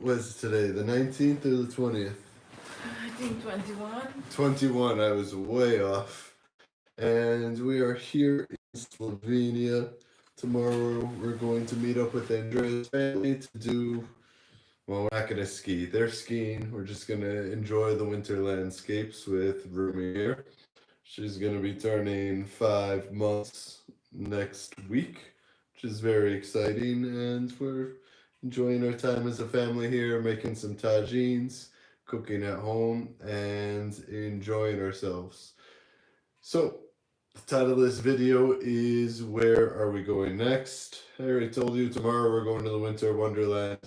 Was today the 19th or the 20th? I think 21. 21, I was way off. And we are here in Slovenia. Tomorrow we're going to meet up with Andrea's family to do, well, we're not going to ski. They're skiing. We're just going to enjoy the winter landscapes with Rumi here. She's going to be turning 5 months next week, which is very exciting. And we're enjoying our time as a family here, making some tagines, cooking at home, and enjoying ourselves. So, the title of this video is Where Are We Going Next? I already told you tomorrow we're going to the Winter Wonderland,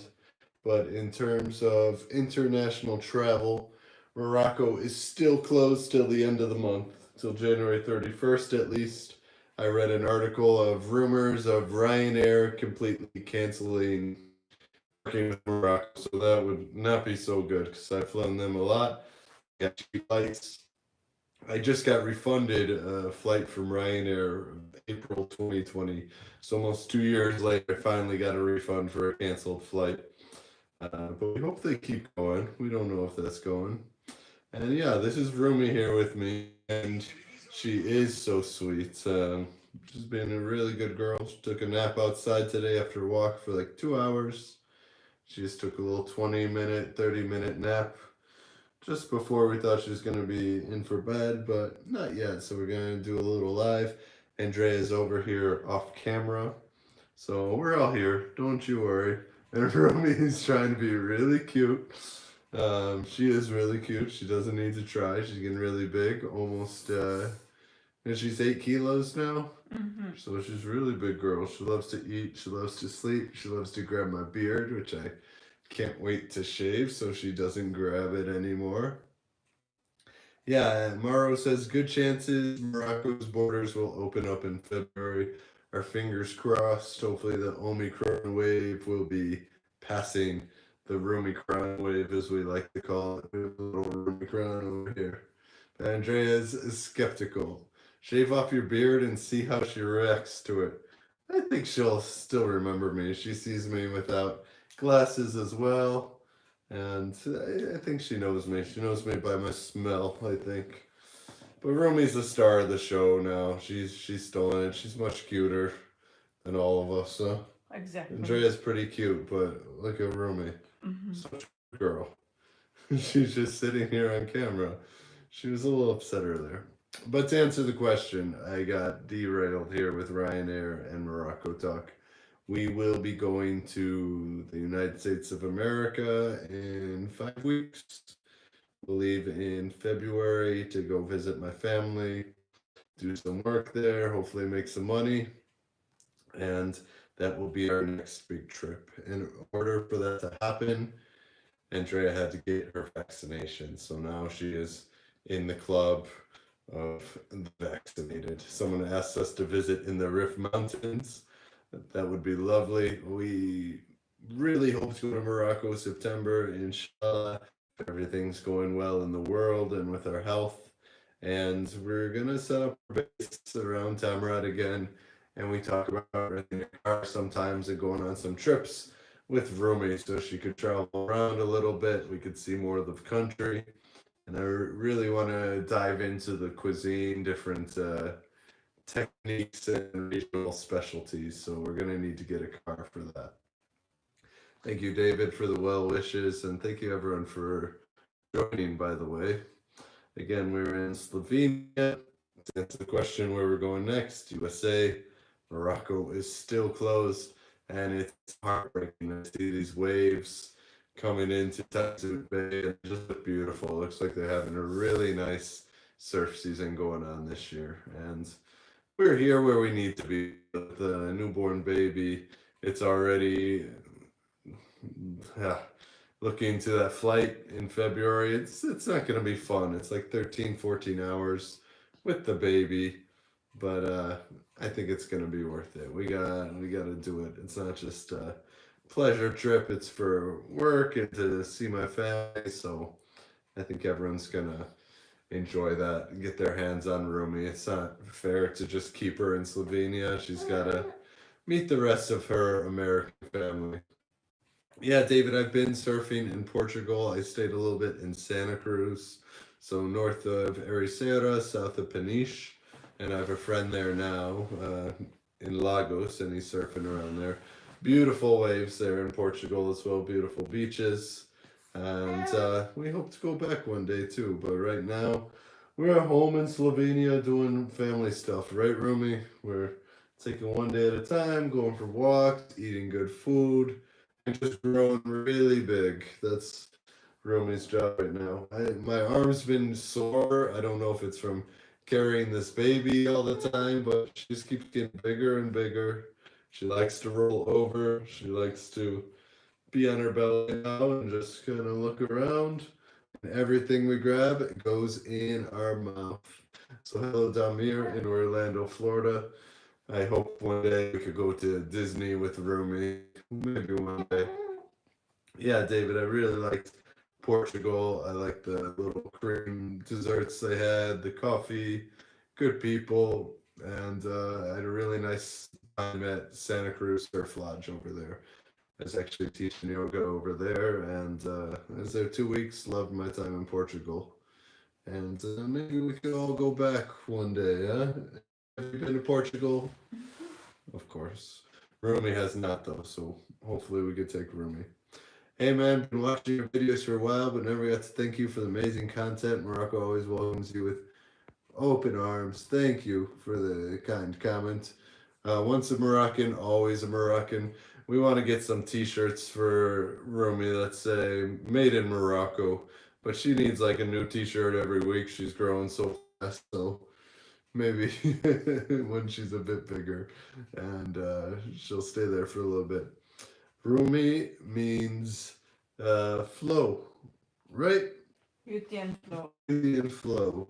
but in terms of international travel, Morocco is still closed till the end of the month, till January 31st at least. I read an article of rumors of Ryanair completely canceling working with Morocco, so that would not be so good because I've flown them a lot. Got cheap flights. I just got refunded a flight from Ryanair April 2020. So almost 2 years later, I finally got a refund for a canceled flight. But we hope they keep going. We don't know if that's going. And yeah, this is Rumi here with me, and she is so sweet. She's been a really good girl. She took a nap outside today after a walk for like 2 hours. She just took a little 20-minute, 30-minute nap just before we thought she was going to be in for bed, but not yet. So we're going to do a little live. Andrea's over here off camera. So we're all here. Don't you worry. And Romy is trying to be really cute. She is really cute. She doesn't need to try. She's getting really big. Almost, and she's 8 kilos now. So she's a really big girl. She loves to eat. She loves to sleep. She loves to grab my beard, which I can't wait to shave so she doesn't grab it anymore. Yeah, Mauro says good chances Morocco's borders will open up in February. Our fingers crossed. Hopefully, the Omicron wave will be passing the Rumicron wave, as we like to call it. We have a little Rumicron over here. But Andrea is skeptical. Shave off your beard and see how she reacts to it. I think she'll still remember me. She sees me without glasses as well. And I think she knows me. She knows me by my smell, I think. But Rumi's the star of the show now. She's stolen it. She's much cuter than all of us. So Exactly. Andrea's pretty cute, but look at Rumi. Such a girl. She's just sitting here on camera. She was a little upset earlier. But to answer the question, I got derailed here with Ryanair and Morocco talk. We will be going to the United States of America in 5 weeks. We'll leave in February to go visit my family, do some work there, hopefully make some money, and that will be our next big trip. In order for that to happen, Andrea had to get her vaccination, so now she is in the club of the vaccinated. Someone asked us to visit in the Rift Mountains. That would be lovely. We really hope to go to Morocco September, inshallah, if everything's going well in the world and with our health. And we're going to set up our base around Tamarad again. And we talk about renting a car sometimes and going on some trips with Rumi so she could travel around a little bit. We could see more of the country. And I really want to dive into the cuisine, different techniques and regional specialties. So we're going to need to get a car for that. Thank you, David, for the well wishes. And thank you, everyone, for joining, by the way. Again, we're in Slovenia. To answer the question where we're going next, USA. Morocco is still closed. And it's heartbreaking to see these waves coming into Tazout Bay. It just looks beautiful. It looks like they're having a really nice surf season going on this year. And we're here where we need to be. With the newborn baby, it's already looking to that flight in February. It's not going to be fun. It's like 13, 14 hours with the baby. But I think it's going to be worth it. We got to do it. It's not just a pleasure trip. It's for work and to see my family. So I think everyone's going to enjoy that and get their hands on Rumi. It's not fair to just keep her in Slovenia. She's got to meet the rest of her American family. Yeah, David, I've been surfing in Portugal. I stayed a little bit in Santa Cruz, so north of Ericeira, south of Peniche, and I have a friend there now in Lagos, and he's surfing around there. Beautiful waves there in Portugal as well, beautiful beaches, and we hope to go back one day too. But right now, we're at home in Slovenia doing family stuff, right, Rumi? We're taking one day at a time, going for walks, eating good food and just growing really big. That's Romi's job right now. My arm's been sore. I don't know if it's from carrying this baby all the time, but she just keeps getting bigger and bigger. She likes to roll over. She likes to be on her belly now and just kind of look around. And everything we grab it goes in our mouth. So hello, Damir in Orlando, Florida. I hope one day we could go to Disney with Rumi. Maybe one day. Yeah, David, I really liked Portugal. I liked the little cream desserts they had, the coffee, good people, and I had a really nice time at Santa Cruz Surf Lodge over there. I was actually teaching yoga over there, and I was there 2 weeks. Loved my time in Portugal, and maybe we could all go back one day. Huh? Have you been to Portugal? Of course. Rumi has not though, so hopefully we could take Rumi. Hey man, been watching your videos for a while, but never got to thank you for the amazing content. Morocco always welcomes you with open arms. Thank you for the kind comment. Once a Moroccan, always a Moroccan. We want to get some t-shirts for Rumi, let's say, made in Morocco. But she needs like a new t-shirt every week. She's growing so fast, so maybe when she's a bit bigger. And she'll stay there for a little bit. Rumi means flow, right? Beauty and flow. Beauty and flow.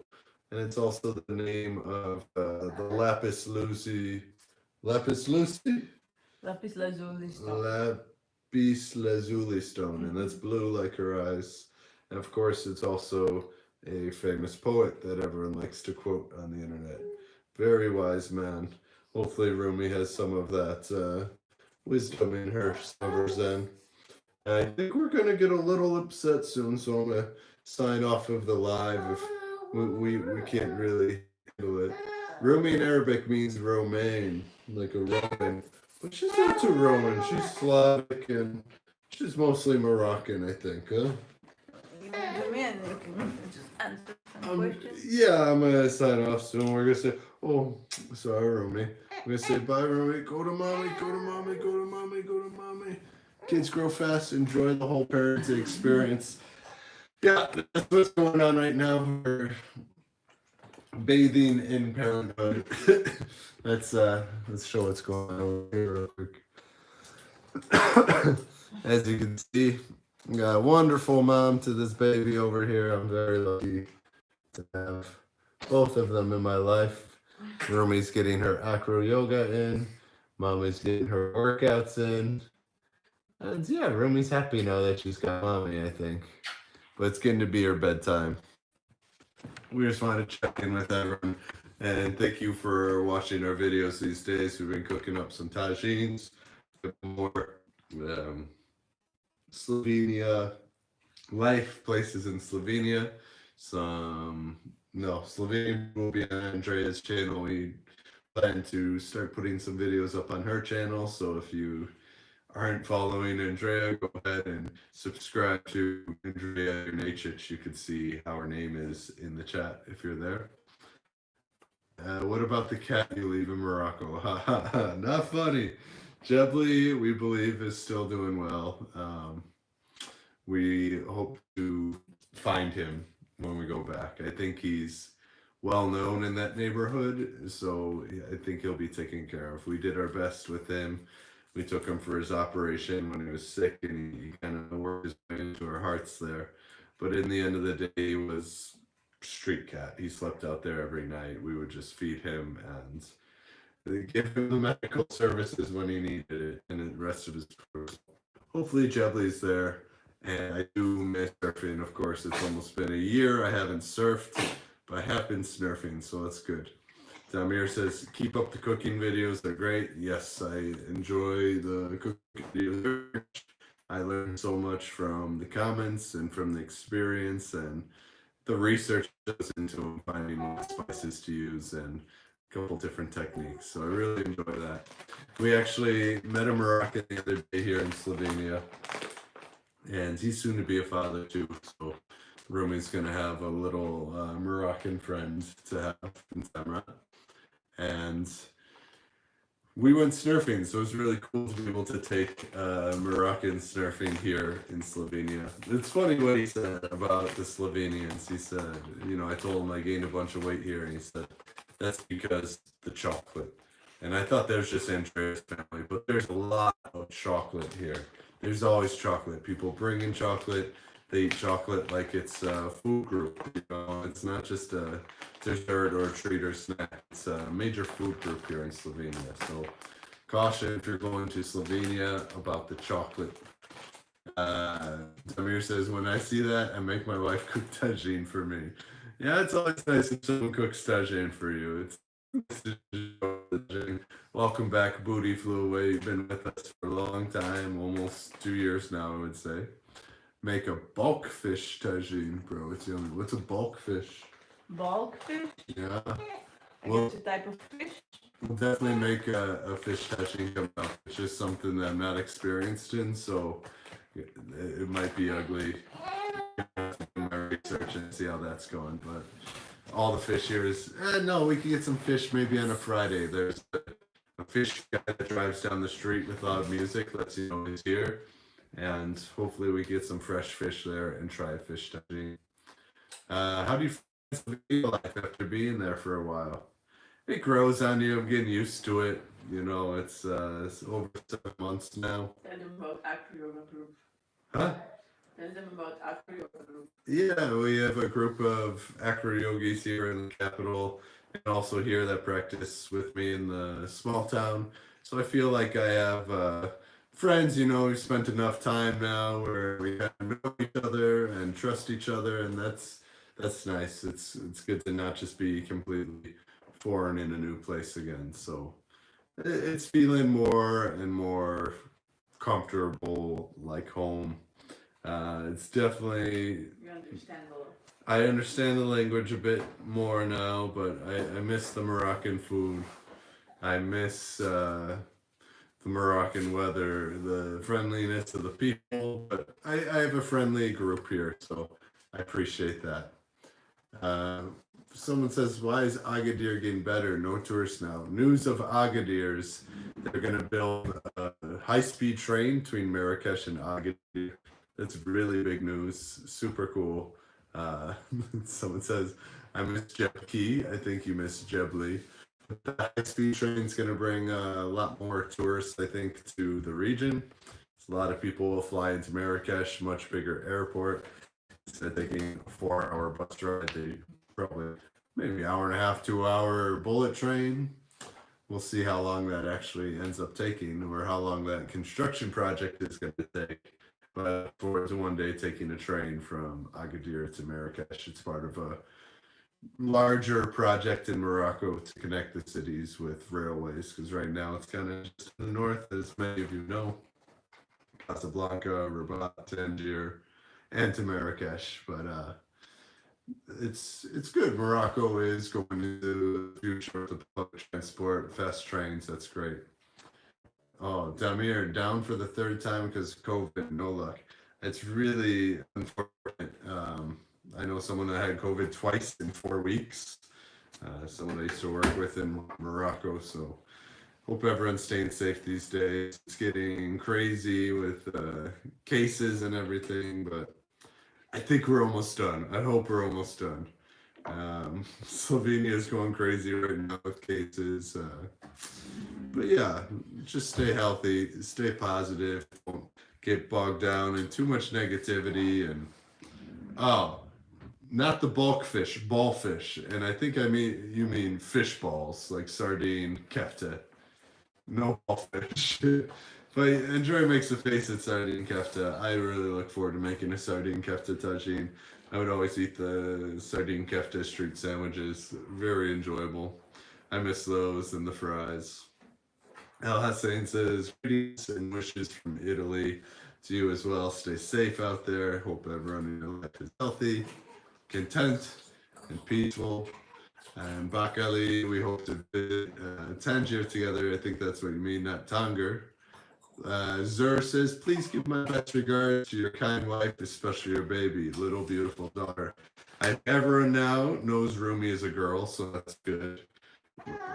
And it's also the name of the lapis lazuli. Lapis lazuli? Lapis lazuli stone. Lapis lazuli stone. And that's blue like her eyes. And of course, it's also a famous poet that everyone likes to quote on the internet. Very wise man. Hopefully, Rumi has some of that wisdom in her, some Zen. I think we're gonna get a little upset soon, so I'm gonna sign off of the live if we can't really handle it. Rumi in Arabic means Romaine, like a Roman, but she's not too Roman. She's Slavic and she's mostly Moroccan, I think. Huh? The man, you can just answer some questions. Yeah, I'm gonna sign off soon. We're gonna say, oh, sorry, Rumi. We're gonna say bye, Rumi. Go to mommy. Go to mommy. Go to mommy. Go to mommy. Kids grow fast. Enjoy the whole parenting experience. Yeah, that's what's going on right now. We're bathing in parenthood. let's show what's going on over here real quick. As you can see, we got a wonderful mom to this baby over here. I'm very lucky to have both of them in my life. Rumi's getting her acro yoga in. Mommy's getting her workouts in. And yeah, Rumi's happy now that she's got mommy, I think. But it's getting to be her bedtime. We just wanted to check in with everyone and thank you for watching our videos these days. We've been cooking up some tagines, more Slovenia life places in Slovenia. Slovenia will be on Andrea's channel. We plan to start putting some videos up on her channel. So if you aren't following Andrea, go ahead and subscribe to Andrea Nacic. You can see how her name is in the chat if you're there. What about the cat you leave in Morocco? Not funny. Jebly, we believe, is still doing well. We hope to find him when we go back. I think he's well known in that neighborhood, so I think he'll be taken care of. We did our best with him. We took him for his operation when he was sick, and he kind of worked his way into our hearts there. But in the end of the day, he was street cat. He slept out there every night. We would just feed him and give him the medical services when he needed it, and the rest of his crew. Hopefully, Jebly's there. And I do miss surfing, of course. It's almost been a year I haven't surfed, but I have been surfing, so that's good. Damir says, keep up the cooking videos. They're great. Yes, I enjoy the cooking videos. I learned so much from the comments and from the experience and the research that goes into finding what spices to use and a couple different techniques. So I really enjoy that. We actually met a Moroccan the other day here in Slovenia, and he's soon to be a father too. So Rumi's gonna have a little Moroccan friend to have in Samra, and we went surfing, so it was really cool to be able to take Moroccan surfing here in Slovenia. It's funny what he said about the Slovenians. He said, you know, I told him I gained a bunch of weight here, and he said, that's because the chocolate. And I thought that was just Andrea's family, but there's a lot of chocolate here. There's always chocolate. People bring in chocolate. They eat chocolate like it's a food group. You know, it's not just a dessert or a treat or snack. It's a major food group here in Slovenia. So caution if you're going to Slovenia about the chocolate. Damir says, when I see that, I make my wife cook tagine for me. Yeah, it's always nice if someone cooks tagine for you. Welcome back, Booty Flew Away. You've been with us for a long time, almost 2 years now, I would say. Make a bulk fish tagine, bro. It's yummy. What's a bulk fish? Bulk fish? Yeah. I Well, guess a type of fish. we'll definitely make a fish tagine come out. It's just something that I'm not experienced in, so it might be ugly. My research and see how that's going, but all the fish here is no, we can get some fish maybe on a Friday. There's a fish guy that drives down the street with loud music, lets you know he's here, and hopefully we get some fresh fish there and try a fish tagine. How do you feel like after being there for a while? It grows on you. I'm getting used to it. You know, it's over 7 months now. Tell them about Acro Yoga Group. Huh? Tell them about Acro Yoga Group. Yeah, we have a group of acro yogis here in the capital, and also here that practice with me in the small town. So I feel like I have friends. You know, we've spent enough time now where we kind of know each other and trust each other, and that's nice. It's good to not just be completely foreign in a new place again. So it's feeling more and more comfortable, like home. It's definitely. You understand I understand the language a bit more now, but I miss the Moroccan food. I miss the Moroccan weather, the friendliness of the people. But I have a friendly group here, so I appreciate that. Someone says, why is Agadir getting better? No tourists now. News of Agadirs. They're going to build a high-speed train between Marrakesh and Agadir. That's really big news. Super cool. Someone says, I miss Jeb Key. I think you miss Jeb Lee. The high-speed train is going to bring a lot more tourists, I think, to the region. A lot of people will fly into Marrakesh, much bigger airport. Instead of taking a 4-hour bus ride, they probably maybe hour and a half, 2 hour bullet train. We'll see how long that actually ends up taking, or how long that construction project is going to take. But for one day taking a train from Agadir to Marrakesh, it's part of a larger project in Morocco to connect the cities with railways. Because right now it's kind of just in the north, as many of you know, Casablanca, Rabat, Tangier, and to Marrakesh. But it's good. Morocco is going into the future with the public transport, fast trains. That's great. Oh, Damir, down for the third time because of COVID. No luck. It's really unfortunate. I know someone that had COVID twice in 4 weeks. Someone I used to work with in Morocco. So hope everyone's staying safe these days. It's getting crazy with cases and everything, but I think we're almost done. I hope we're almost done. Slovenia is going crazy right now with cases. But yeah, just stay healthy, stay positive, don't get bogged down in too much negativity. And not the bulk fish, ball fish. And I think you mean fish balls like sardine, kefta. No ball fish. But Andrea makes a face at sardine kefta. I really look forward to making a sardine kefta tagine. I would always eat the sardine kefta street sandwiches. Very enjoyable. I miss those and the fries. Al Hussein says, greetings and wishes from Italy. to you as well. Stay safe out there. Hope everyone in your life is healthy, content, and peaceful. And Bakali, we hope to visit Tangier together. I think that's what you mean, not Tanger. Zur says, please give my best regards to your kind wife, especially your baby, little beautiful daughter. Everyone now knows Rumi is a girl, so that's good.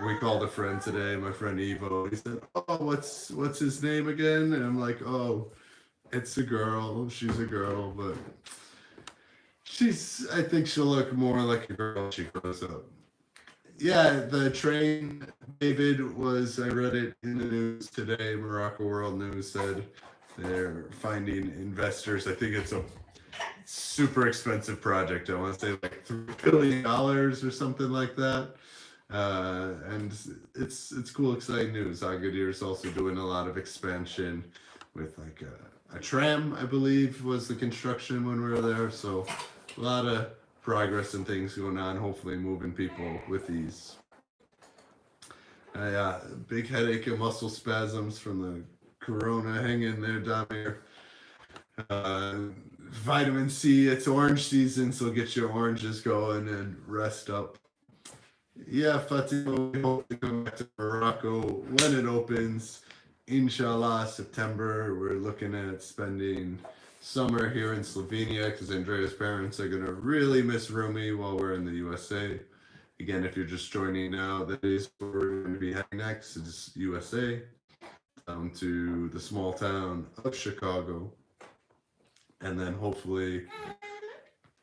We called a friend today, my friend Evo. He said, oh, what's his name again? And I'm like, oh, it's a girl. She's a girl, but I think she'll look more like a girl when she grows up. Yeah, the train, David, I read it in the news today. Morocco World News said they're finding investors. I think it's a super expensive project. I want to say like $3 billion or something like that. And it's cool, exciting news. Agadir is also doing a lot of expansion with like a tram, I believe, was the construction when we were there. So a lot of progress and things going on, hopefully moving people with ease. Big headache and muscle spasms from the corona. Hang in there, Damir. Vitamin C, it's orange season, so get your oranges going and rest up. Yeah, Fatima, we hope to come back to Morocco when it opens. Inshallah, September. We're looking at spending summer here in Slovenia because Andrea's parents are going to really miss Rumi while we're in the USA. Again, if you're just joining now, that is where we're going to be heading next. It's USA, down to the small town of Chicago. And then hopefully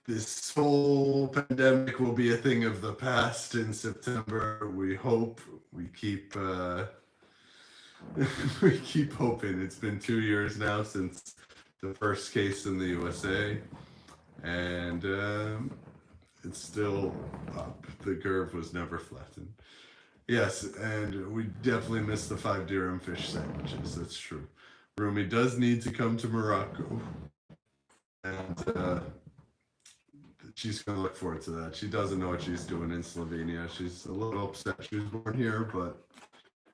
this whole pandemic will be a thing of the past in September. We hope. We keep we keep hoping. It's been 2 years now since the first case in the USA, and it's still up. The curve was never flattened. Yes, and we definitely miss the 5 dirham fish sandwiches. That's true. Rumi does need to come to Morocco, and she's going to look forward to that. She doesn't know what she's doing in Slovenia. She's a little upset she was born here, but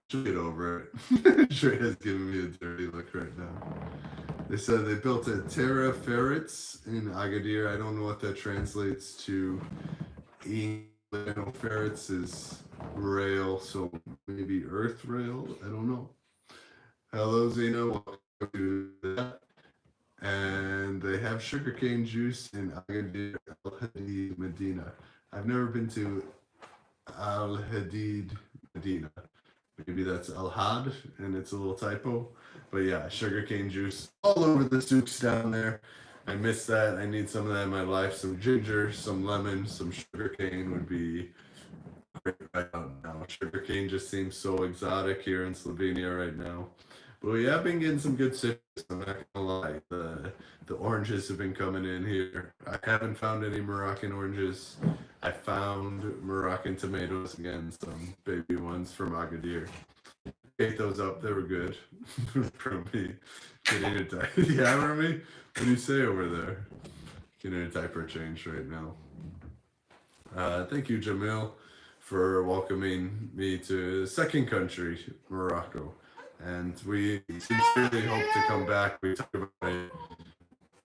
she'll get over it. Treya's giving me a dirty look right now. They said they built a Terra Ferrets in Agadir. I don't know what that translates to. Ferrets is rail, so maybe earth rail. I don't know. Hello, Zena. Welcome to that. And they have sugarcane juice in Agadir, Al Hadid, Medina. I've never been to Al Hadid, Medina. Maybe that's Al Had, and it's a little typo. But yeah, sugarcane juice all over the souks down there. I miss that. I need some of that in my life. Some ginger, some lemon, some sugarcane would be great right now. Sugarcane just seems so exotic here in Slovenia right now. But yeah, I've been getting some good citrus. I'm not gonna lie. The oranges have been coming in here. I haven't found any Moroccan oranges. I found Moroccan tomatoes again, some baby ones from Agadir. Ate those up. They were good. From me. Getting a diaper. Yeah, Remy? What do you say over there? Getting a diaper change right now. Thank you, Jamil, for welcoming me to the second country, Morocco. And we sincerely hope to come back. We talk about it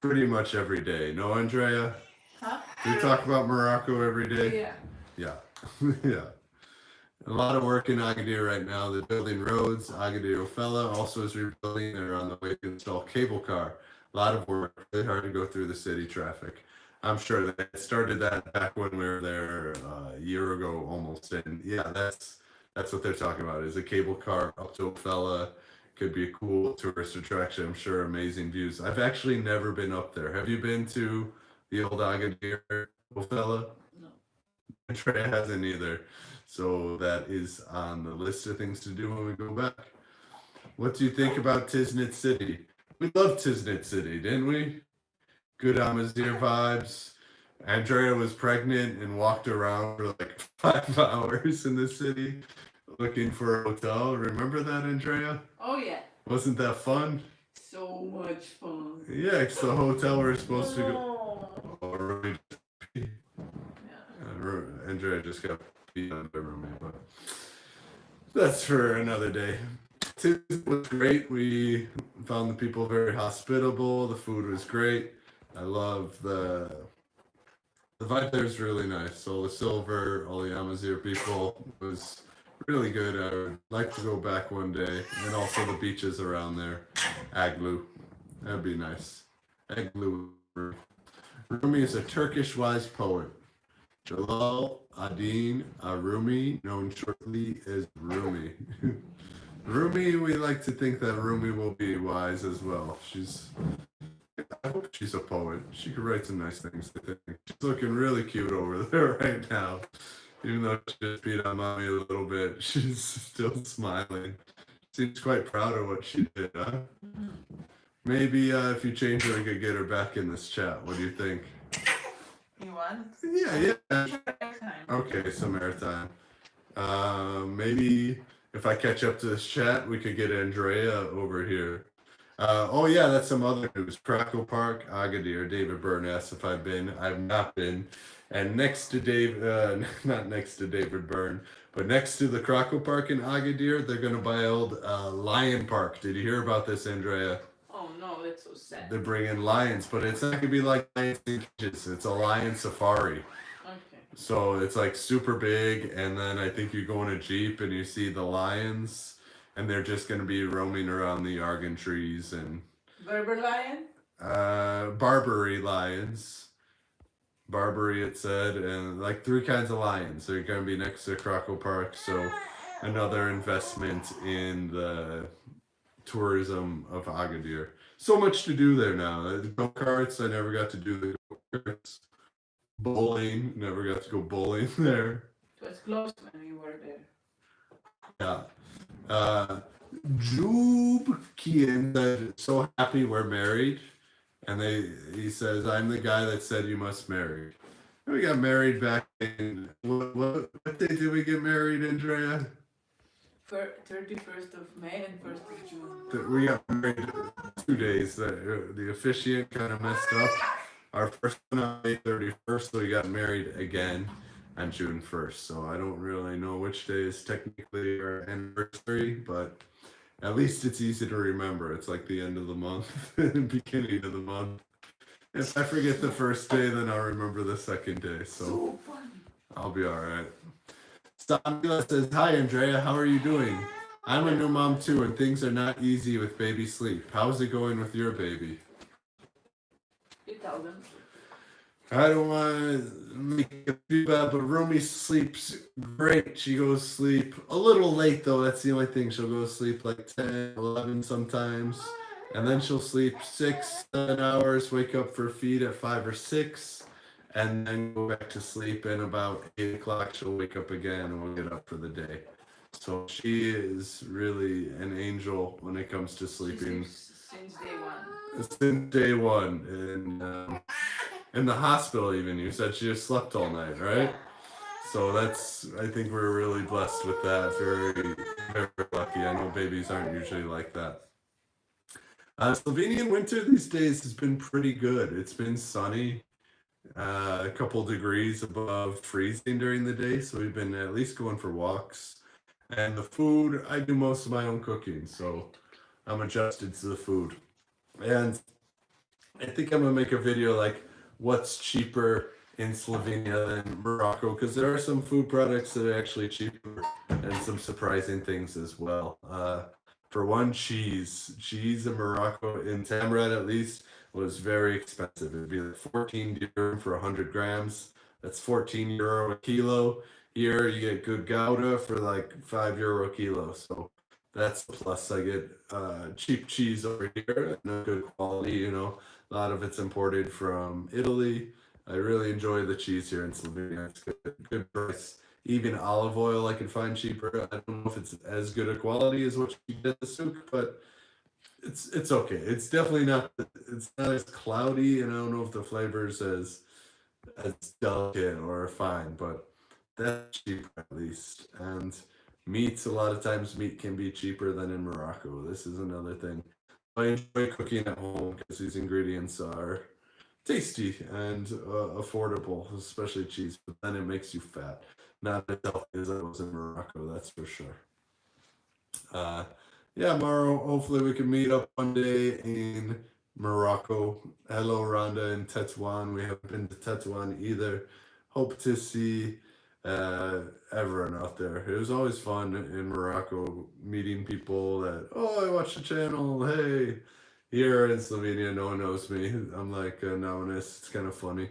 pretty much every day. No, Andrea? Huh? Do we talk about Morocco every day? Yeah. Yeah. Yeah. A lot of work in Agadir right now. They're building roads. Agadir Ofella also is rebuilding. They're on the way to install cable car. A lot of work. Really hard to go through the city traffic. I'm sure they started that back when we were there a year ago almost. And yeah, that's what they're talking about, is a cable car up to Ofella. Could be a cool tourist attraction. I'm sure amazing views. I've actually never been up there. Have you been to the old Agadir Ofella? No. Treya hasn't either. So that is on the list of things to do when we go back. What do you think about Tiznit City? We loved Tiznit City, didn't we? Good Amazir vibes. Andrea was pregnant and walked around for like 5 hours in the city looking for a hotel. Remember that, Andrea? Oh yeah. Wasn't that fun? So much fun. Yeah, it's the hotel we're supposed to go. No. Oh, right. Yeah. Andrea just got beat on by roommate, but that's for another day. It was great. We found the people very hospitable. The food was great. I love the vibe there is really nice. All the Silver, all the Amazir people was really good. I would like to go back one day, and also the beaches around there. Aglu, that'd be nice. Aglu. Rumi is a Turkish wise poet. Jalal ad-Din Arumi, known shortly as Rumi. Rumi, we like to think that Rumi will be wise as well. I hope she's a poet. She could write some nice things, I think. She's looking really cute over there right now. Even though she just beat on mommy a little bit, she's still smiling. Seems quite proud of what she did, huh? Maybe if you change her, we could get her back in this chat. What do you think? You want? Yeah. Airtime. Okay, some airtime. Maybe if I catch up to this chat, we could get Andrea over here. Oh yeah, that's some other news. Krakow Park, Agadir. David Byrne asked if I've been. I've not been. And next to not next to David Byrne, but next to the Krakow Park in Agadir, they're going to build Lion Park. Did you hear about this, Andrea? Oh no, that's so sad. They're bringing lions, but it's not going to be like lions in cages. It's a lion safari. Okay. So it's like super big, and then I think you go in a Jeep and you see the lions, and they're just going to be roaming around the argan trees and Berber lion? Barbary lions. Barbary, it said, and like 3 kinds of lions. They're going to be next to Krakow Park, so another investment in the tourism of Agadir. So much to do there now. The go-karts, I never got to do the go-karts. Bowling, never got to go bowling there. It was close when we were there. Yeah. Jube Kian said, so happy we're married. And he says, I'm the guy that said you must marry. And we got married back in, what day did we get married, Andrea? 31st of May and 1st of June. We got married 2 days. The officiant kind of messed up. Our first one on May 31st, so we got married again on June 1st. So I don't really know which day is technically our anniversary, but at least it's easy to remember. It's like the end of the month and beginning of the month. If I forget the first day, then I'll remember the second day. So funny. I'll be all right. Samila says, hi, Andrea. How are you doing? I'm a new mom, too, and things are not easy with baby sleep. How's it going with your baby? You tell them. I don't want to make it feel bad, but Rumi sleeps great. She goes to sleep a little late, though. That's the only thing. She'll go to sleep like 10, 11 sometimes. And then she'll sleep 6, 7 hours, wake up for feed at 5 or 6, and then go back to sleep. And about 8 o'clock, she'll wake up again, and we'll get up for the day. So she is really an angel when it comes to sleeping. Since day one. Since day one. And in the hospital even, you said she just slept all night, right? So I think we're really blessed with that. Very, very lucky. I know babies aren't usually like that. Slovenian winter these days has been pretty good. It's been sunny, a couple degrees above freezing during the day, so we've been at least going for walks. And the food, I do most of my own cooking, so I'm adjusted to the food. And I think I'm gonna make a video like what's cheaper in Slovenia than Morocco, because there are some food products that are actually cheaper and some surprising things as well. For one, cheese in Morocco, in Tamrat at least, was very expensive. It'd be like 14 dirham for 100 grams. That's 14 euro a kilo. Here you get good Gouda for like 5 euro a kilo. So that's the plus. I get cheap cheese over here and good quality, you know. A lot of it's imported from Italy. I really enjoy the cheese here in Slovenia. It's good price. Even olive oil I can find cheaper. I don't know if it's as good a quality as what you get at the souk, but it's okay. It's definitely not. It's not as cloudy, and I don't know if the flavor's as delicate or fine, but that's cheaper at least. And meats, a lot of times meat can be cheaper than in Morocco. This is another thing. I enjoy cooking at home because these ingredients are tasty and affordable, especially cheese, but then it makes you fat. Not as healthy as I was in Morocco, that's for sure. yeah, Maro, hopefully we can meet up one day in Morocco. Hello, Rhonda in Tetuan. We haven't been to Tetuan either. Hope to see everyone out there. It was always fun in Morocco meeting people that, oh, I watched the channel. Hey, here in Slovenia, no one knows me. I'm like anonymous. It's kind of funny.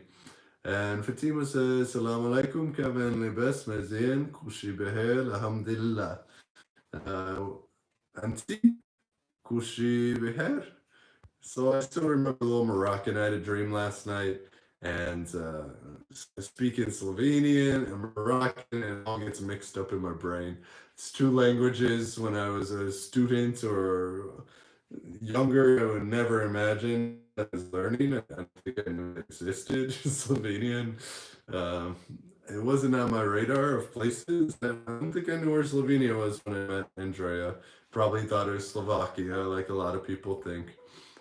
And Fatima says, Assalamu alaikum, Kevin Libes, Mazin, Kushi Behel, Alhamdulillah. Uh, Anti, Kushi Behel. So I still remember a little Moroccan. I had a dream last night, and speaking Slovenian and Moroccan, and it all gets mixed up in my brain. It's two languages. When I was a student or younger, I would never imagine I was learning. I don't think I knew it existed. Slovenian. Um, it wasn't on my radar of places. I don't think I knew where Slovenia was when I met Andrea. Probably thought it was Slovakia, like a lot of people think.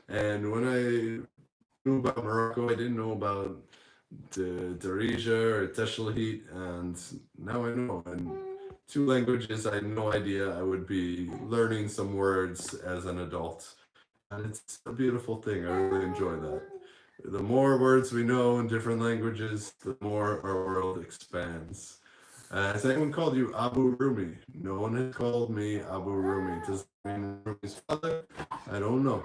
And when I knew about Morocco, I didn't know about the Darija or Teshlahit, and now I know. And two languages, I had no idea I would be learning some words as an adult. And it's a beautiful thing. I really enjoy that. The more words we know in different languages, the more our world expands. Has anyone called you Abu Rumi? No one has called me Abu Rumi. Does that mean Rumi's father? I don't know.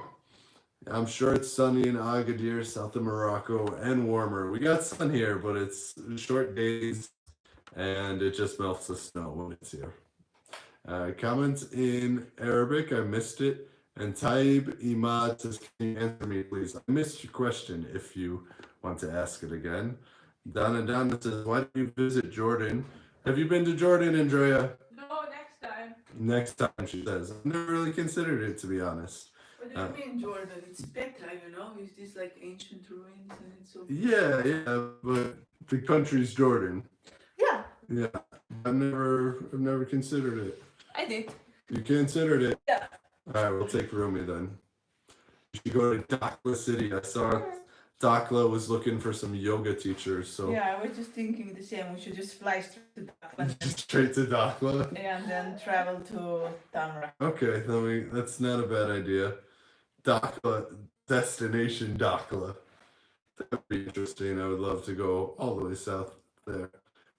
I'm sure it's sunny in Agadir, south of Morocco, and warmer. We got sun here, but it's short days and it just melts the snow when it's here. Comment in Arabic, I missed it. And Taib Imad says, can you answer me, please? I missed your question if you want to ask it again. Donna says, why don't you visit Jordan? Have you been to Jordan, Andrea? No, next time. Next time, she says. I've never really considered it, to be honest. What do you mean, Jordan? It's Petra, you know? It's these like ancient ruins and it's so. Yeah, but the country's Jordan. Yeah, Yeah, I've never considered it. I did. You considered it? Yeah. All right, we'll take Rumi then. You should go to Dakhla City. I saw Dakhla was looking for some yoga teachers, so Yeah, I was just thinking the same. We should just fly straight to Dublin straight to Dakhla. and then travel to Tamra. Okay, that's not a bad idea. Dakhla, destination Dakhla. That would be interesting. I would love to go all the way south there.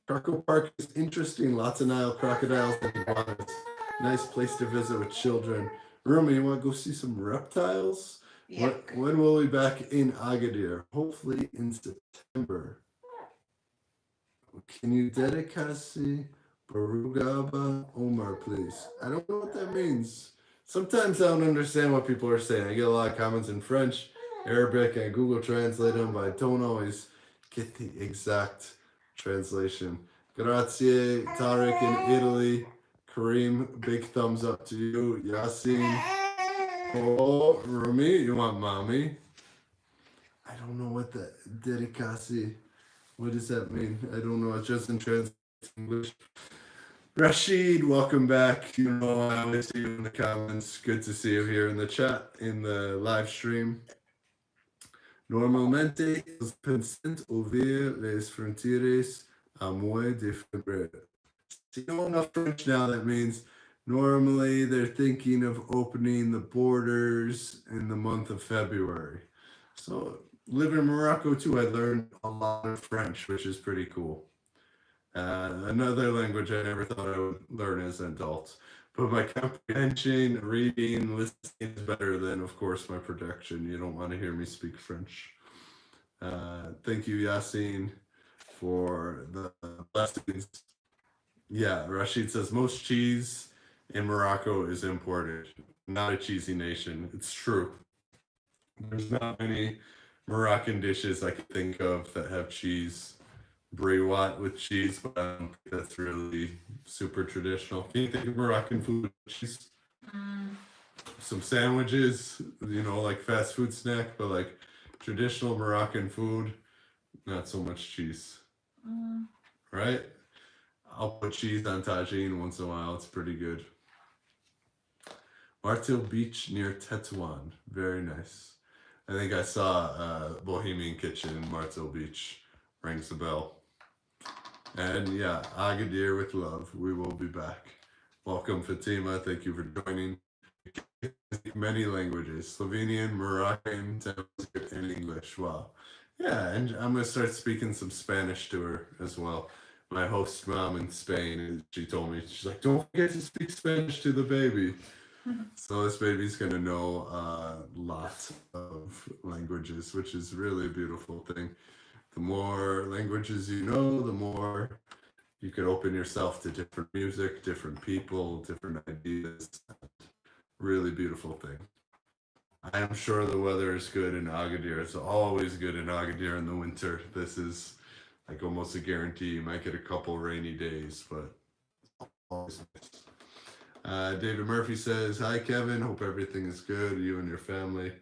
Carco Park is interesting. Lots of Nile crocodiles and iguanas. Nice place to visit with children. Rumi, you want to go see some reptiles? Yeah. When will we be back in Agadir? Hopefully in September. Can you dedicate Barugaba Omar, please? I don't know what that means. Sometimes I don't understand what people are saying. I get a lot of comments in French, Arabic, and Google Translate them, but I don't always get the exact translation. Grazie, Tariq in Italy. Kareem, big thumbs up to you. Yasin. Oh, Rumi, you want mommy? I don't know what that dedicasi. What does that mean? I don't know. It's just in English. Rashid, welcome back. You know, I always see you in the comments. Good to see you here in the chat, in the live stream. Normalmente, eles pensam ouvir les fronteiras a moins de febrero. So you know enough French now, that means normally they're thinking of opening the borders in the month of February. So living in Morocco too, I learned a lot of French, which is pretty cool. Another language I never thought I would learn as an adult. But my comprehension, reading, listening is better than, of course, my production. You don't want to hear me speak French. Thank you, Yasin, for the blessings. Yeah, Rashid says most cheese in Morocco is imported. Not a cheesy nation. It's true. There's not many Moroccan dishes I can think of that have cheese. Brewat with cheese, but I don't think that's really super traditional. Can you think of Moroccan food with cheese? Some sandwiches, you know, like fast food snack, but like traditional Moroccan food, not so much cheese. Right? I'll put cheese on tagine once in a while. It's pretty good. Martil Beach near Tetuan. Very nice. I think I saw Bohemian Kitchen in Martil Beach. Rings a bell. And yeah, Agadir with love. We will be back. Welcome, Fatima. Thank you for joining. Many languages: Slovenian, Moroccan, and English. Wow. Yeah, and I'm gonna start speaking some Spanish to her as well. My host mom in Spain, she told me, she's like, don't forget to speak Spanish to the baby. So this baby's gonna know lots of languages, which is really a beautiful thing. The more languages you know, the more you could open yourself to different music, different people, different ideas. Really beautiful thing. I am sure the weather is good in Agadir. It's always good in Agadir in the winter. This is like almost a guarantee. You might get a couple rainy days, but always nice. David Murphy says, hi, Kevin. Hope everything is good. You and your family.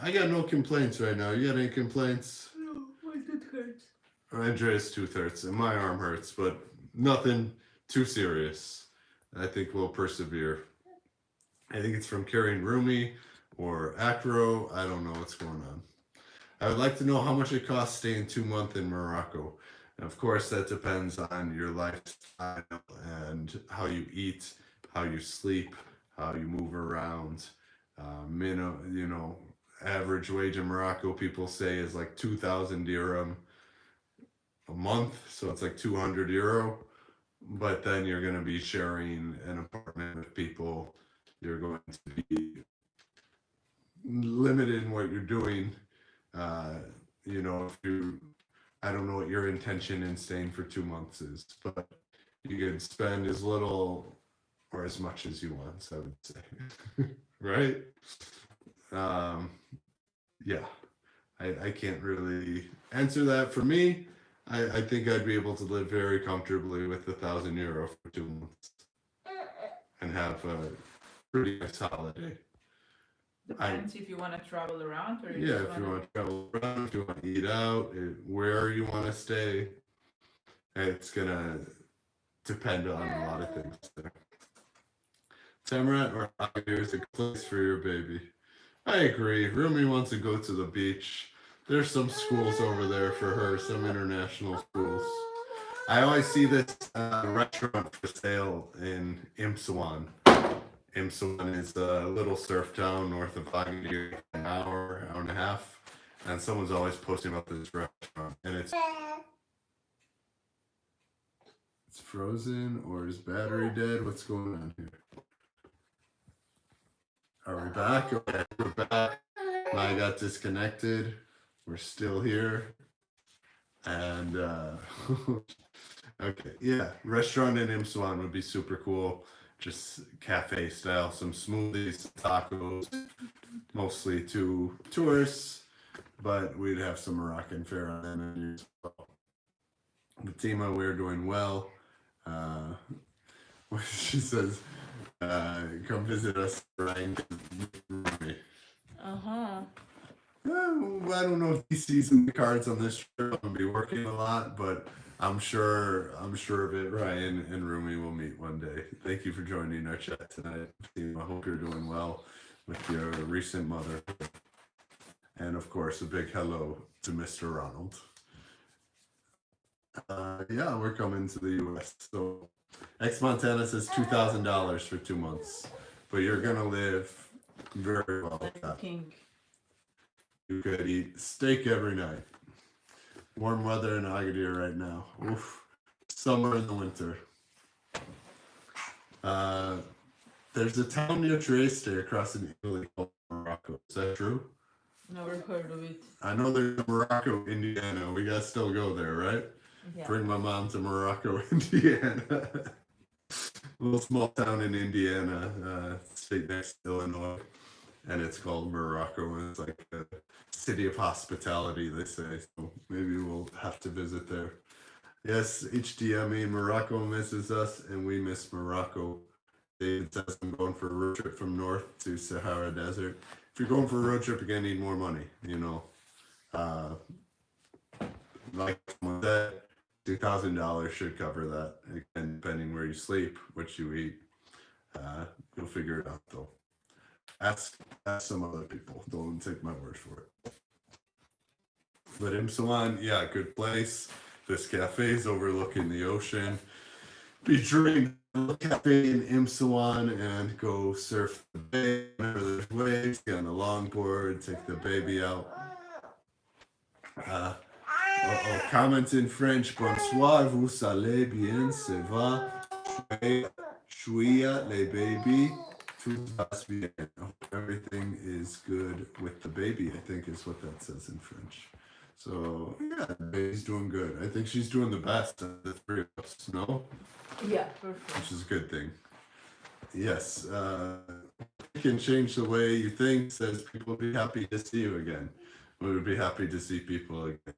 I got no complaints right now. You got any complaints? No, my tooth hurts. Andrea's tooth hurts and my arm hurts, but nothing too serious. I think we'll persevere. I think it's from carrying Rumi or Acro. I don't know what's going on. I would like to know how much it costs staying 2 months in Morocco. And of course, that depends on your lifestyle and how you eat, how you sleep, how you move around. Average wage in Morocco, people say, is like 2,000 dirham a month. So it's like 200 euro. But then you're going to be sharing an apartment with people. You're going to be limited in what you're doing. I don't know what your intention in staying for 2 months is, but you can spend as little or as much as you want, I would say. Right? Yeah. I can't really answer that. For me, I think I'd be able to live very comfortably with 1,000 euro for 2 months and have a pretty nice holiday. Depends if you want to travel around or if you want to travel around, if you want to eat out, where you want to stay, it's gonna depend on a lot of things there. Tamarat or Agadir is a place for your baby. I agree. Rumi wants to go to the beach. There's some schools over there for her, some international schools. I always see this restaurant for sale in Imsawan. Imsawan is a little surf town north of Agadir, an hour and a half. And someone's always posting about this restaurant. And it's frozen, or is battery dead? What's going on here? Are we back? Okay, we're back. I got disconnected. We're still here. And okay, yeah, restaurant in Imsawan would be super cool. Just cafe style, some smoothies, tacos, mostly to tourists, but we'd have some Moroccan fare on that menu as well. Fatima, we're doing well. She says, come visit us, Ryan. Well, I don't know if he sees in the cards on this trip. I'm gonna be working a lot, but I'm sure of it. Ryan and Rumi will meet one day. Thank you for joining our chat tonight. I hope you're doing well with your recent mother. And of course, a big hello to Mr. Ronald. Yeah, we're coming to the US. So Ex Montana says $2,000 for 2 months, but you're gonna live very well with that. You could eat steak every night. Warm weather in Agadir right now. Oof. Summer in the winter. There's a town near Trieste across in Italy called Morocco. Is that true? Never heard of it. I know there's Morocco, Indiana. We gotta still go there, right? Yeah. Bring my mom to Morocco, Indiana. A little small town in Indiana, state next to Illinois. And it's called Morocco, and it's like a city of hospitality, they say. So maybe we'll have to visit there. Yes, HDME, Morocco misses us, and we miss Morocco. David says I'm going for a road trip from north to Sahara Desert. If you're going for a road trip, you're going to need more money, Like someone said, $2,000 should cover that. Again, depending where you sleep, what you eat. You'll figure it out, though. Ask some other people. Don't take my word for it. But Imsawan, yeah, good place. This cafe is overlooking the ocean. Be drinking a cafe in Imsawan and go surf the bay. Whenever there's waves, get on the longboard, take the baby out. Comment in French. Bonsoir, vous allez bien, ça va? Chouia, les baby. Tout va bien. Everything is good with the baby, I think is what that says in French. So, yeah, the baby's doing good. I think she's doing the best of the three of us, no? Yeah, perfect. Which is a good thing. Yes, you can change the way you think, says people would be happy to see you again. We would be happy to see people again.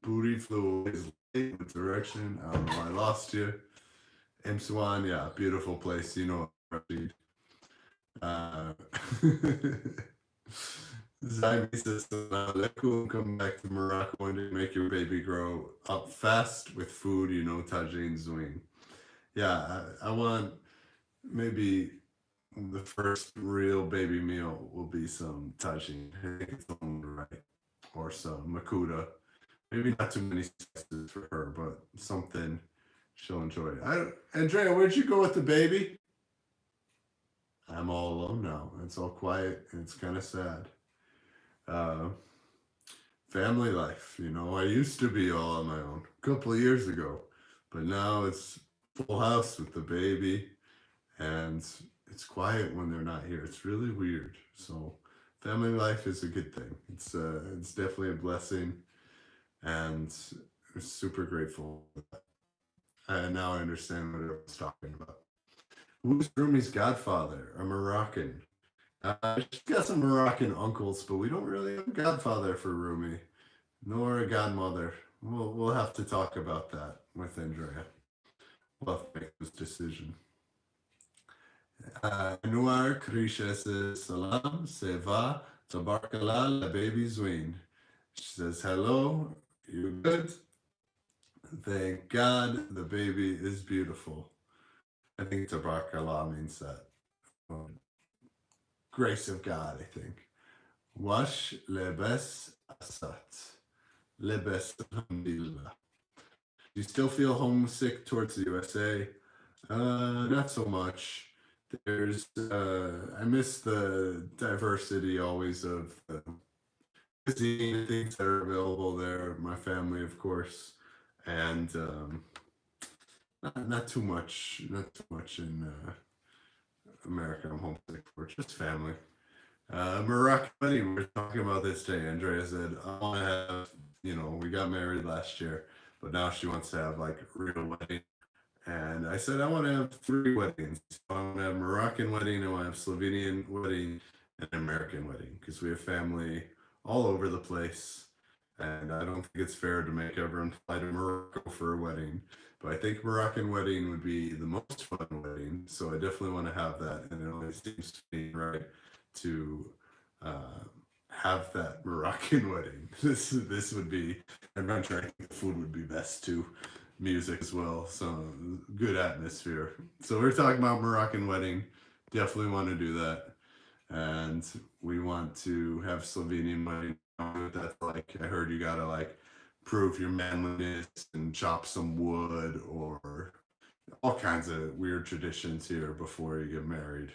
Booty flew away late with direction. I don't know, I lost you. Imswan, yeah, beautiful place, you know. Zaimi says, "Alaikum, come back to Morocco and make your baby grow up fast with food, you know, tagine zuin." Yeah, I want maybe the first real baby meal will be some tagine. I think it's only right. Or some makuta. Maybe not too many spices for her, but something she'll enjoy. Andrea, where'd you go with the baby? I'm all alone now. It's all quiet and it's kind of sad. Family life, you know, I used to be all on my own a couple of years ago, but now it's full house with the baby and it's quiet when they're not here. It's really weird. So family life is a good thing. It's definitely a blessing and I'm super grateful for that. And now I understand what I was talking about. Who's Rumi's godfather? A Moroccan. She's got some Moroccan uncles, but we don't really have a godfather for Rumi, nor a godmother. We'll have to talk about that with Andrea. We'll have to make this decision. Anwar Krisha says, "Salam, seva, tabarakallah, la baby zween." She says, "Hello, you good? Thank God the baby is beautiful." I think tabarakallah means that. Grace of God, I think. Wash lebes asat. Lebes alhamdulillah. Do you still feel homesick towards the USA? Not so much. I miss the diversity always of the cuisine, things that are available there. My family, of course, and not too much in America. I'm homesick for just family. Morocco wedding. We're talking about this today. Andrea said, "I want to have, you know, we got married last year, but now she wants to have like a real wedding." And I said, "I want to have 3 weddings. I want to have a Moroccan wedding, I want to have Slovenian wedding, and an American wedding because we have family all over the place." And I don't think it's fair to make everyone fly to Morocco for a wedding. But I think Moroccan wedding would be the most fun wedding. So I definitely want to have that. And it always seems to me right to have that Moroccan wedding. This would be adventure. I think the food would be best too. Music as well. So good atmosphere. So we're talking about Moroccan wedding. Definitely want to do that. And we want to have Slovenian wedding. That's like, I heard you gotta like prove your manliness and chop some wood or all kinds of weird traditions here before you get married.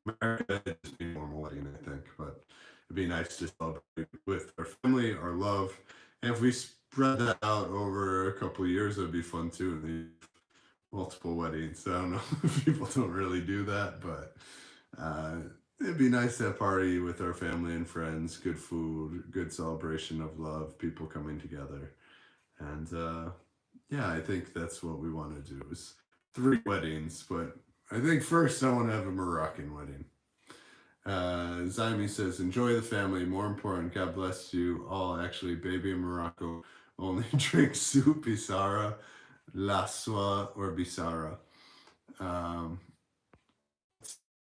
America is just a normal wedding, I think, but it'd be nice to celebrate with our family, our love, and if we spread that out over a couple of years, it'd be fun too. The multiple weddings. I don't know if people don't really do that, but it'd be nice to have a party with our family and friends, good food, good celebration of love, people coming together. And yeah, I think that's what we want to do is 3 weddings, but I think first I want to have a Moroccan wedding. Zaimi says, "Enjoy the family, more important, God bless you all." Actually, baby in Morocco only drinks soup, bisara, laswa, or bisara.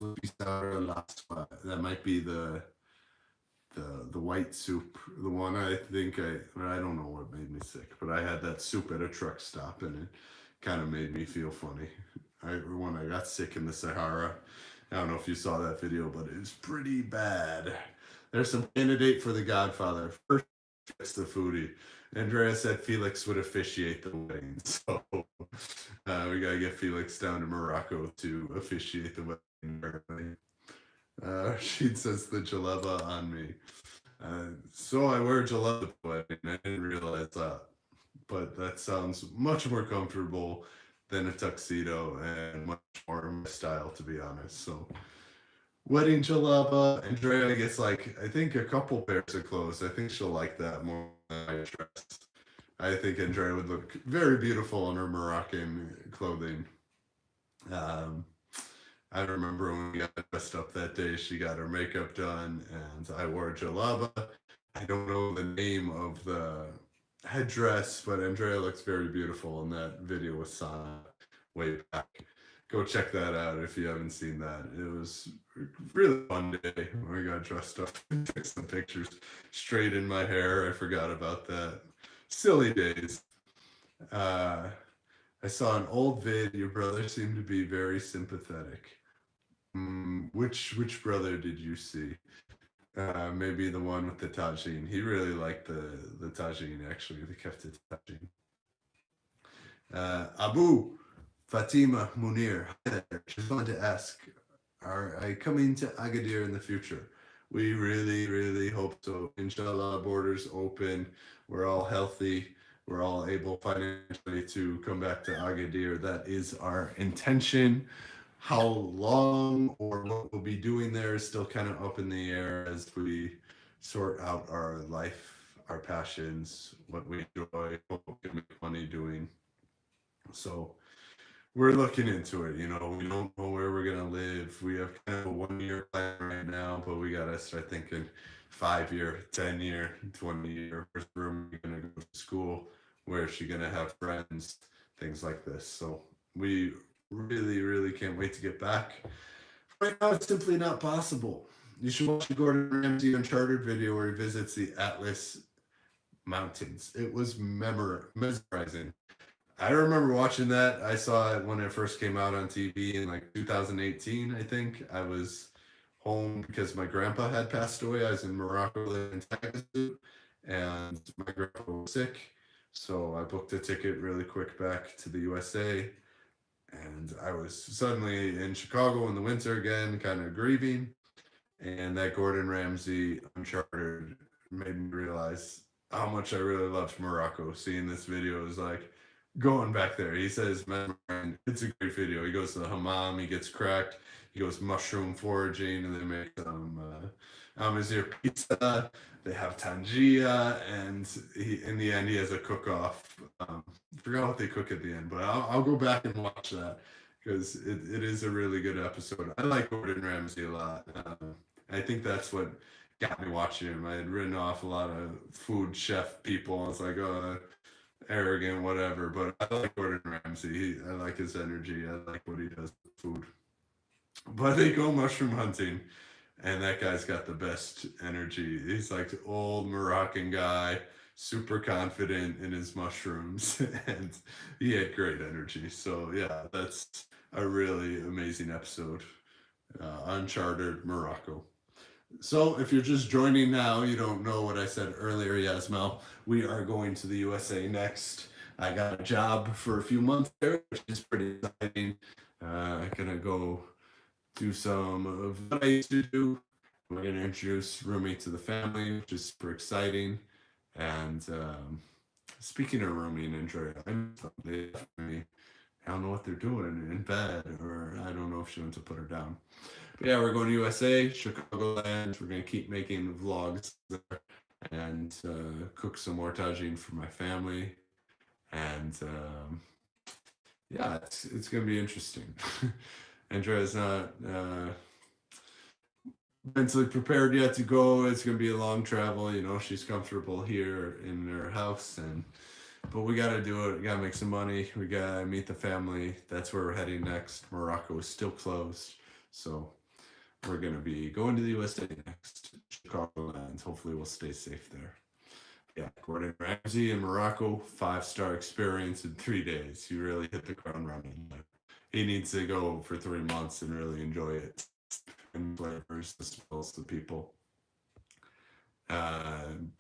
Bisara laswa. That might be the white soup. The one I don't know what made me sick, but I had that soup at a truck stop and it kind of made me feel funny. When I got sick in the Sahara, I don't know if you saw that video, but it's pretty bad. There's some candidate for the Godfather. First Felix the foodie. Andrea said Felix would officiate the wedding, so we gotta get Felix down to Morocco to officiate the wedding. Apparently. She says the jaleba on me. So I wear jaleba at the wedding. I didn't realize that, but that sounds much more comfortable than a tuxedo and much more my style, to be honest. So wedding jalaba. Andrea gets like I think a couple pairs of clothes. I think she'll like that more than my dress. I think Andrea would look very beautiful in her Moroccan clothing. Um, I remember when we got dressed up that day, she got her makeup done and I wore jalaba. I don't know the name of the headdress, but Andrea looks very beautiful in that video with Sana way back. Go check that out if you haven't seen that. It was a really fun day when we got dressed up and took some pictures. Straightened my hair. I forgot about that. Silly days. I saw an old vid. Your brother seemed to be very sympathetic. Which brother did you see? Maybe the one with the tagine. He really liked the tagine, actually, the kefta tagine. Abu Fatima Munir, hi there. Just wanted to ask, are I coming to Agadir in the future? We really, really hope so. Inshallah, borders open. We're all healthy. We're all able financially to come back to Agadir. That is our intention. How long or what we'll be doing there is still kind of up in the air as we sort out our life, our passions, what we enjoy, what we can make money doing. So we're looking into it. You know, we don't know where we're gonna live. We have kind of a 1 year plan right now, but we gotta start thinking 5 year, 10 year, 20 year. Where's room gonna go to school? Where is she gonna have friends? Things like this. So we really, really can't wait to get back. Right now, it's simply not possible. You should watch the Gordon Ramsay Uncharted video where he visits the Atlas Mountains. It was mesmerizing. I remember watching that. I saw it when it first came out on TV in like 2018, I think. I was home because my grandpa had passed away. I was in Morocco living in Agadir, and my grandpa was sick. So I booked a ticket really quick back to the USA. And I was suddenly in Chicago in the winter again, kind of grieving. And that Gordon Ramsay Uncharted made me realize how much I really loved Morocco. Seeing this video is like going back there. He says, man, it's a great video. He goes to the hammam, he gets cracked, he goes mushroom foraging, and they make some Amazir pizza. They have tangia, and in the end, he has a cook-off. I forgot what they cook at the end, but I'll go back and watch that because it is a really good episode. I like Gordon Ramsay a lot. I think that's what got me watching him. I had written off a lot of food chef people. I was like, oh, arrogant, whatever. But I like Gordon Ramsay. I like his energy. I like what he does with food. But they go mushroom hunting, and that guy's got the best energy. He's like the old Moroccan guy, super confident in his mushrooms, and he had great energy. So yeah, that's a really amazing episode. Uncharted Morocco. So if you're just joining now, you don't know what I said earlier, Yasmel. We are going to the USA next. I got a job for a few months there, which is pretty exciting. I'm gonna go do some of what I used to do. We're gonna introduce roommate to the family, which is super exciting. And speaking of rooming, Andrea, I don't know what they're doing in bed, or I don't know if she wants to put her down. But yeah, we're going to USA, Chicagoland. We're going to keep making vlogs there and cook some more tagine for my family. And yeah, it's going to be interesting. Andrea's not mentally prepared yet to go. It's going to be a long travel. You know, she's comfortable here in her house, but we got to do it. We got to make some money. We got to meet the family. That's where we're heading next. Morocco is still closed. So we're going to be going to the USA next, Chicagoland. Hopefully we'll stay safe there. Yeah, Gordon Ramsay in Morocco, 5-star experience in 3 days. He really hit the ground running. He needs to go for 3 months and really enjoy it. And flavors, the smells, the people.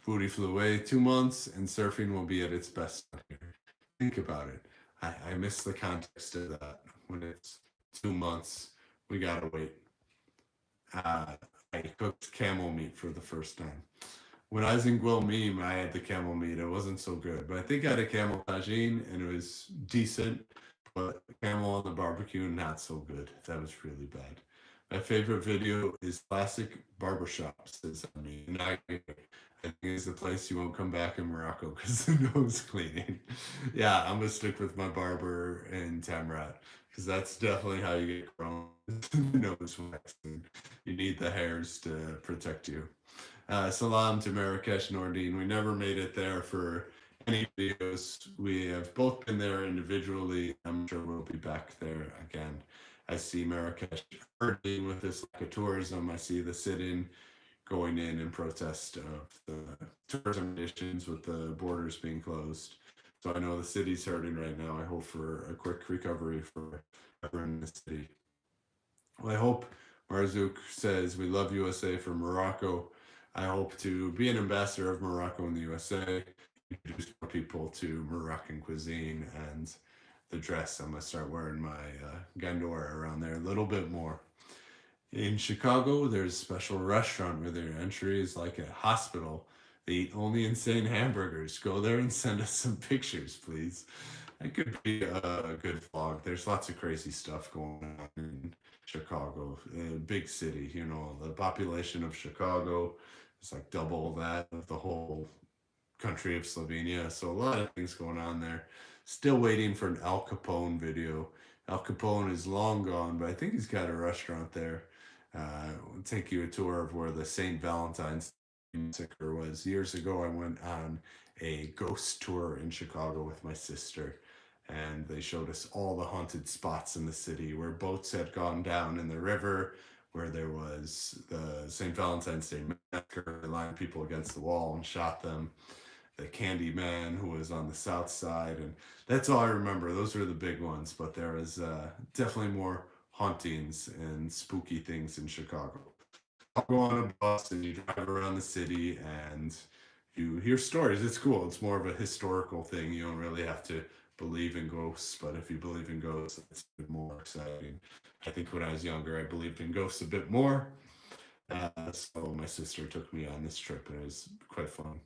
Booty flew away 2 months, and surfing will be at its best here. Think about it. I miss the context of that. When it's 2 months, we gotta wait. Uh, I cooked camel meat for the first time. When I was in Guelmim, I had the camel meat. It wasn't so good, but I think I had a camel tagine, and it was decent. But camel on the barbecue, not so good. That was really bad. My favorite video is classic barbershops. Says me, and I think it's the place you won't come back in Morocco because the nose cleaning. Yeah, I'm gonna stick with my barber in Tamrat because that's definitely how you get grown. Nose waxing. You need the hairs to protect you. Salam to Marrakesh, Nordine. We never made it there for any videos. We have both been there individually. I'm sure we'll be back there again. I see Marrakesh hurting with this lack of tourism. I see the sit-in going in protest of the tourism conditions with the borders being closed. So I know the city's hurting right now. I hope for a quick recovery for everyone in the city. Well, I hope Marzouk says we love USA for Morocco. I hope to be an ambassador of Morocco in the USA, introduce more people to Moroccan cuisine and the dress. I'm gonna start wearing my gandora around there a little bit more. In Chicago, there's a special restaurant where their entry is like a hospital. They eat only insane hamburgers. Go there and send us some pictures, please. That could be a good vlog. There's lots of crazy stuff going on in Chicago, a big city. You know, the population of Chicago is like double that of the whole country of Slovenia. So a lot of things going on there. Still waiting for an Al Capone video. Al Capone is long gone, but I think he's got a restaurant there. We'll take you a tour of where the St. Valentine's massacre was. Years ago, I went on a ghost tour in Chicago with my sister, and they showed us all the haunted spots in the city where boats had gone down in the river, where there was the St. Valentine's Day massacre. They lined people against the wall and shot them. The Candy Man who was on the south side, and that's all I remember. Those were the big ones, but there was definitely more hauntings and spooky things in Chicago. I'll go on a bus and you drive around the city and you hear stories. It's cool. It's more of a historical thing. You don't really have to believe in ghosts, but if you believe in ghosts, it's a bit more exciting. I think when I was younger, I believed in ghosts a bit more. So my sister took me on this trip, and it was quite fun.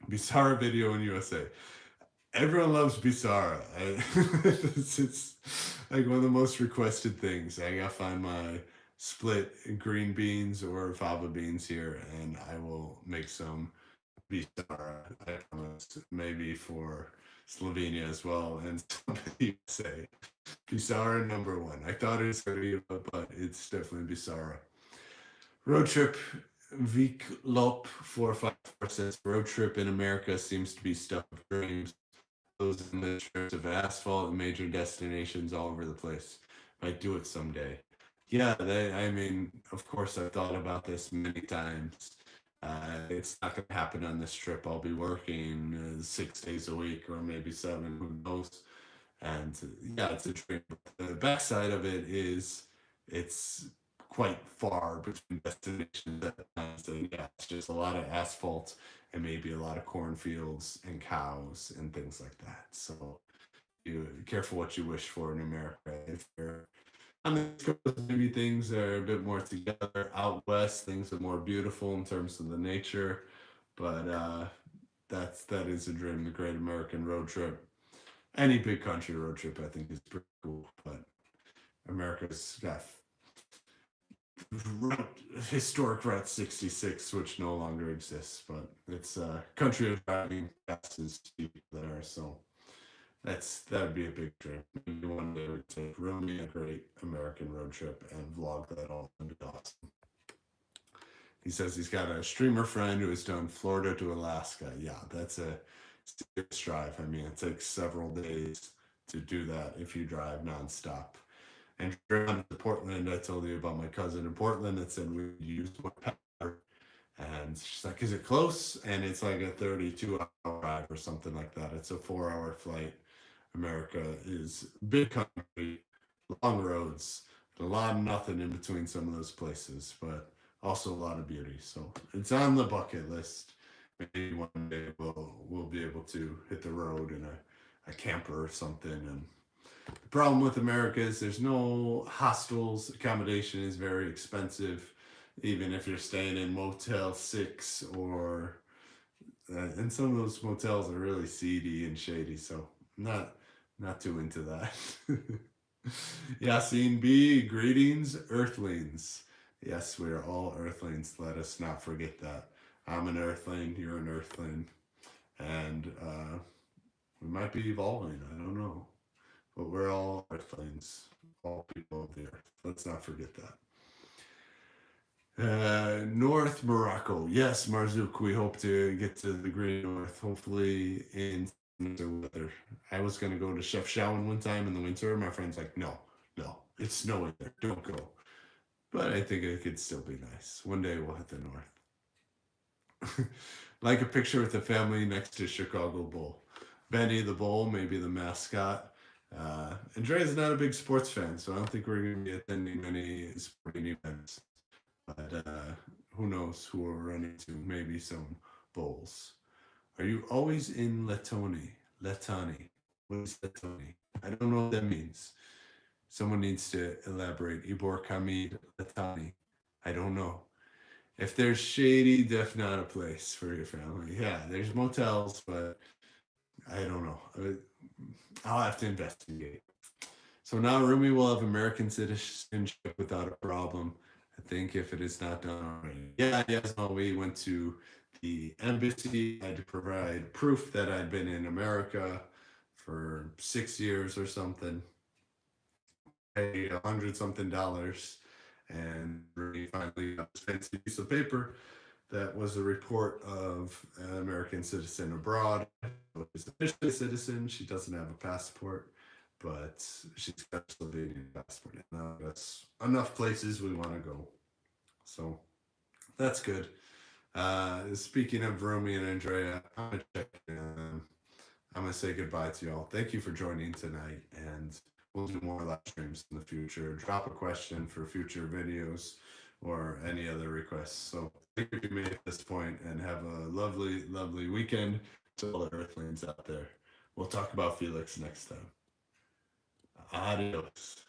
Bizarre video in USA. Everyone loves Bizarre. It's like one of the most requested things. I gotta find my split green beans or fava beans here, and I will make some Bizarre. I promise. Maybe for Slovenia as well. And somebody say Bizarre #1. I thought it was gonna be, but it's definitely Bizarre. Road trip. Vic Lop 454 says road trip in America seems to be stuff of dreams. Those in the strips of asphalt and major destinations all over the place. Might do it someday. Yeah, I mean, of course, I've thought about this many times. It's not going to happen on this trip. I'll be working 6 days a week or maybe 7, who knows. And yeah, it's a dream. But the backside of it is it's quite far between destinations at times. And yeah, it's just a lot of asphalt and maybe a lot of cornfields and cows and things like that. So you careful what you wish for in America. If you're on the coast, maybe things are a bit more together. Out west, things are more beautiful in terms of the nature. But that is a dream, the great American road trip. Any big country road trip, I think, is pretty cool. But America's got historic Route 66, which no longer exists, but it's a country of driving passes there. So that would be a big dream. Maybe one day we take Rumi a great American road trip and vlog that all. That'd be awesome. He says he's got a streamer friend who has done Florida to Alaska. Yeah, that's a serious drive. I mean, it takes several days to do that if you drive nonstop. And down to Portland, I told you about my cousin in Portland that said we used one power. And she's like, is it close? And it's like a 32-hour drive or something like that. It's a 4-hour flight. America is big country, long roads, a lot of nothing in between some of those places, but also a lot of beauty. So it's on the bucket list. maybe one day we'll be able to hit the road in a camper or something. And the problem with America is there's no hostels. Accommodation is very expensive, even if you're staying in Motel 6 or and some of those motels are really seedy and shady. So not too into that. Yassine B, greetings, Earthlings. Yes, we are all Earthlings. Let us not forget that. I'm an Earthling, you're an Earthling, and we might be evolving. I don't know, but we're all Earthlings, all people of the Earth. Let's not forget that. North Morocco. Yes, Marzouk, we hope to get to the Green North, hopefully in winter weather. I was going to go to Chefchaouen one time in the winter. My friend's like, no, no, it's snowing there. Don't go. But I think it could still be nice. One day we'll hit the north. Like a picture with the family next to Chicago Bull. Benny the Bull, maybe the mascot. Andrea's not a big sports fan, so I don't think we're going to be attending many sporting events. But who knows who we'll run into? Maybe some bowls. Are you always in Letoni? Letani. What is Letoni? I don't know what that means. Someone needs to elaborate. Ibor Kamid Letani. I don't know. If there's shady, def not a place for your family. Yeah, there's motels, but I don't know. I'll have to investigate. So now Rumi will have American citizenship without a problem. I think if it is not done already. Yeah, yes, no, we went to the embassy. I had to provide proof that I'd been in America for 6 years or something. Pay $100-something, and Rumi finally got this fancy piece of paper that was a report of an American citizen abroad. She's officially a citizen. She doesn't have a passport, but she's got a Slovenian passport. Now that's enough places we want to go. So that's good. Speaking of Romy and Andrea, I'm gonna check in. I'm gonna say goodbye to y'all. Thank you for joining tonight, and we'll do more live streams in the future. Drop a question for future videos or any other requests. So thank you for me at this point, and have a lovely, lovely weekend to all the Earthlings out there. We'll talk about Felix next time. Adios.